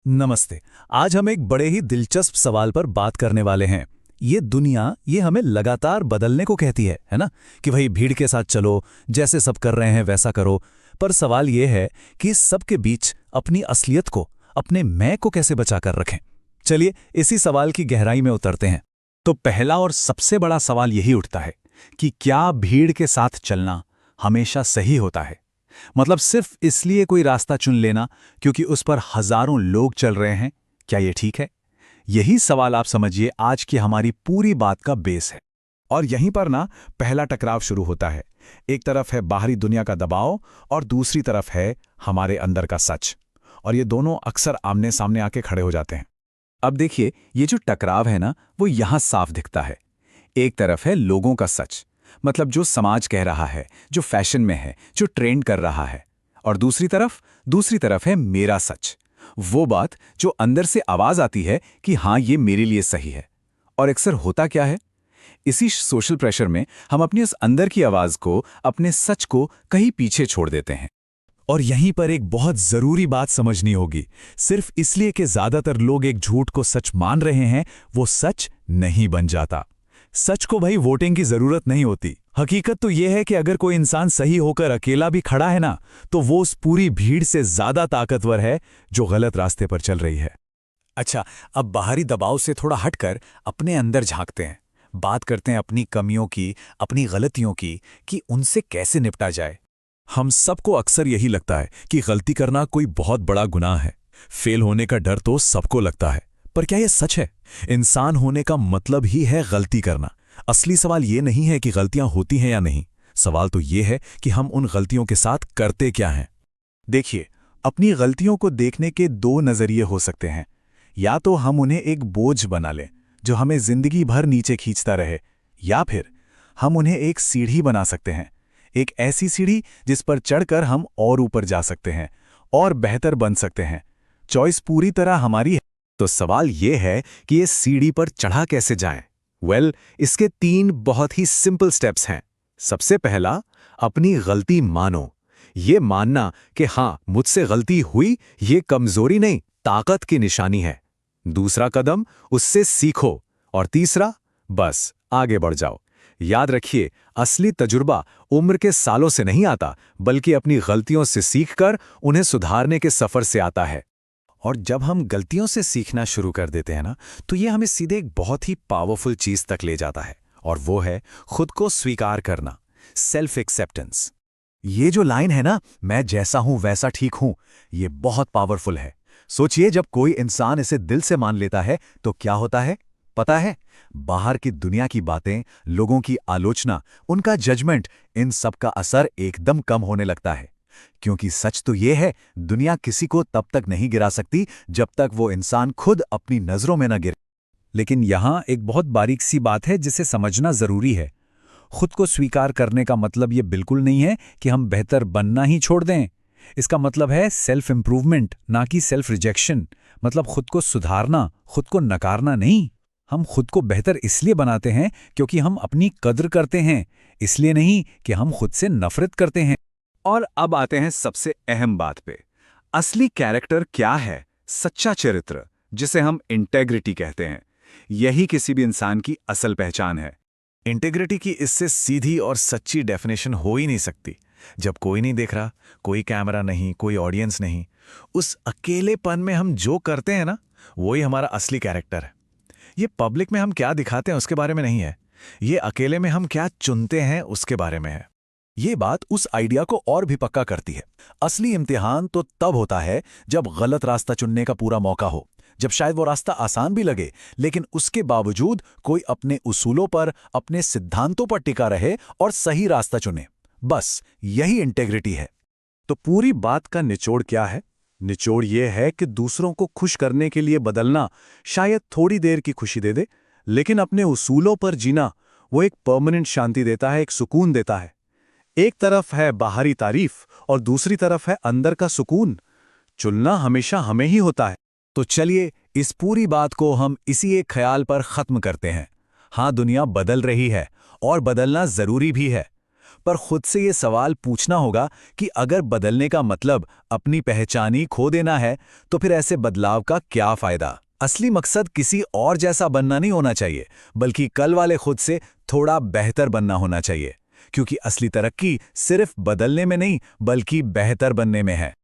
नमस्ते। आज हम एक बड़े ही दिलचस्प सवाल पर बात करने वाले हैं। ये दुनिया ये हमें लगातार बदलने को कहती है ना? कि भाई भीड़ के साथ चलो, जैसे सब कर रहे हैं वैसा करो। पर सवाल ये है कि इस सब के बीच अपनी असलियत को, अपने मैं को कैसे बचा कर रखें। चलिए इसी सवाल की गहराई में उतरते हैं। तो पहला और सबसे बड़ा सवाल यही उठता है कि क्या भीड़ के साथ चलना हमेशा सही होता है? मतलब सिर्फ इसलिए कोई रास्ता चुन लेना क्योंकि उस पर हजारों लोग चल रहे हैं, क्या ये ठीक है? यही सवाल आप समझिए आज की हमारी पूरी बात का बेस है। और यहीं पर ना पहला टकराव शुरू होता है। एक तरफ है बाहरी दुनिया का दबाव और दूसरी तरफ है हमारे अंदर का सच। और ये दोनों अक्सर आमने सामने आके खड़े हो जाते हैं। अब देखिए, ये जो टकराव है ना, वो यहां साफ दिखता है। एक तरफ है लोगों का सच, मतलब जो समाज कह रहा है, जो फैशन में है, जो ट्रेंड कर रहा है। और दूसरी तरफ है मेरा सच, वो बात जो अंदर से आवाज आती है कि हाँ, ये मेरे लिए सही है। और अक्सर होता क्या है, इसी सोशल प्रेशर में हम अपनी उस अंदर की आवाज को, अपने सच को कहीं पीछे छोड़ देते हैं। और यहीं पर एक बहुत जरूरी बात समझनी होगी। सिर्फ इसलिए कि ज्यादातर लोग एक झूठ को सच मान रहे हैं, वो सच नहीं बन जाता। सच को भाई वोटिंग की जरूरत नहीं होती। हकीकत तो यह है कि अगर कोई इंसान सही होकर अकेला भी खड़ा है ना, तो वो उस पूरी भीड़ से ज्यादा ताकतवर है जो गलत रास्ते पर चल रही है। अच्छा, अब बाहरी दबाव से थोड़ा हटकर अपने अंदर झांकते हैं। बात करते हैं अपनी कमियों की, अपनी गलतियों की, कि उनसे कैसे निपटा जाए। हम सबको अक्सर यही लगता है कि गलती करना कोई बहुत बड़ा गुनाह है। फेल होने का डर तो सबको लगता है। पर क्या यह सच है? इंसान होने का मतलब ही है गलती करना। असली सवाल ये नहीं है कि गलतियां होती हैं या नहीं। सवाल तो ये है कि हम उन गलतियों के साथ करते क्या हैं। देखिए, अपनी गलतियों को देखने के दो नजरिए हो सकते हैं। या तो हम उन्हें एक बोझ बना लें जो हमें जिंदगी भर नीचे खींचता रहे, या फिर हम उन्हें एक सीढ़ी बना सकते हैं। एक ऐसी सीढ़ी जिस पर चढ़कर हम और ऊपर जा सकते हैं और बेहतर बन सकते हैं। चॉइस पूरी तरह हमारी है। तो सवाल यह है कि ये सीढ़ी पर चढ़ा कैसे जाएं? इसके 3 बहुत ही सिंपल स्टेप्स हैं। सबसे पहला, अपनी गलती मानो। ये मानना कि हाँ, मुझसे गलती हुई, ये कमजोरी नहीं, ताकत की निशानी है। दूसरा कदम, उससे सीखो। और तीसरा, बस आगे बढ़ जाओ। याद रखिए, असली तजुर्बा उम्र के सालों से नहीं आता, बल्कि अपनी गलतियों से सीखकर उन्हें सुधारने के सफर से आता है। और जब हम गलतियों से सीखना शुरू कर देते हैं ना, तो ये हमें सीधे एक बहुत ही पावरफुल चीज तक ले जाता है। और वो है खुद को स्वीकार करना, सेल्फ एक्सेप्टेंस। ये जो लाइन है ना, मैं जैसा हूं वैसा ठीक हूं, ये बहुत पावरफुल है। सोचिए, जब कोई इंसान इसे दिल से मान लेता है तो क्या होता है पता है? बाहर की दुनिया की बातें, लोगों की आलोचना, उनका जजमेंट, इन सब का असर एकदम कम होने लगता है। क्योंकि सच तो ये है, दुनिया किसी को तब तक नहीं गिरा सकती जब तक वो इंसान खुद अपनी नजरों में न गिरे। लेकिन यहां एक बहुत बारीक सी बात है जिसे समझना जरूरी है। खुद को स्वीकार करने का मतलब ये बिल्कुल नहीं है कि हम बेहतर बनना ही छोड़ दें। इसका मतलब है सेल्फ इंप्रूवमेंट, ना कि सेल्फ रिजेक्शन। मतलब खुद को सुधारना, खुद को नकारना नहीं। हम खुद को बेहतर इसलिए बनाते हैं क्योंकि हम अपनी कद्र करते हैं, इसलिए नहीं कि हम खुद से नफरत करते हैं। और अब आते हैं सबसे अहम बात पे। असली कैरेक्टर क्या है? सच्चा चरित्र, जिसे हम इंटेग्रिटी कहते हैं। यही किसी भी इंसान की असल पहचान है। इंटेग्रिटी की इससे सीधी और सच्ची डेफिनेशन हो ही नहीं सकती। जब कोई नहीं देख रहा, कोई कैमरा नहीं, कोई ऑडियंस नहीं, उस अकेलेपन में हम जो करते हैं ना, वही हमारा असली कैरेक्टर है। ये पब्लिक में हम क्या दिखाते हैं उसके बारे में नहीं है, ये अकेले में हम क्या चुनते हैं उसके बारे में है। ये बात उस आइडिया को और भी पक्का करती है। असली इम्तिहान तो तब होता है जब गलत रास्ता चुनने का पूरा मौका हो, जब शायद वो रास्ता आसान भी लगे, लेकिन उसके बावजूद कोई अपने उसूलों पर, अपने सिद्धांतों पर टिका रहे और सही रास्ता चुने। बस यही इंटेग्रिटी है। तो पूरी बात का निचोड़ क्या है? निचोड़ यह है कि दूसरों को खुश करने के लिए बदलना शायद थोड़ी देर की खुशी दे दे, लेकिन अपने उसूलों पर जीना वो एक परमानेंट शांति देता है, एक सुकून देता है। एक तरफ है बाहरी तारीफ और दूसरी तरफ है अंदर का सुकून। चुनना हमेशा हमें ही होता है। तो चलिए इस पूरी बात को हम इसी एक ख्याल पर खत्म करते हैं। हाँ, दुनिया बदल रही है और बदलना जरूरी भी है। पर खुद से ये सवाल पूछना होगा कि अगर बदलने का मतलब अपनी पहचान ही खो देना है, तो फिर ऐसे बदलाव का क्या फायदा? असली मकसद किसी और जैसा बनना नहीं होना चाहिए, बल्कि कल वाले खुद से थोड़ा बेहतर बनना होना चाहिए, क्योंकि असली तरक्की सिर्फ बदलने में नहीं, बल्कि बेहतर बनने में है।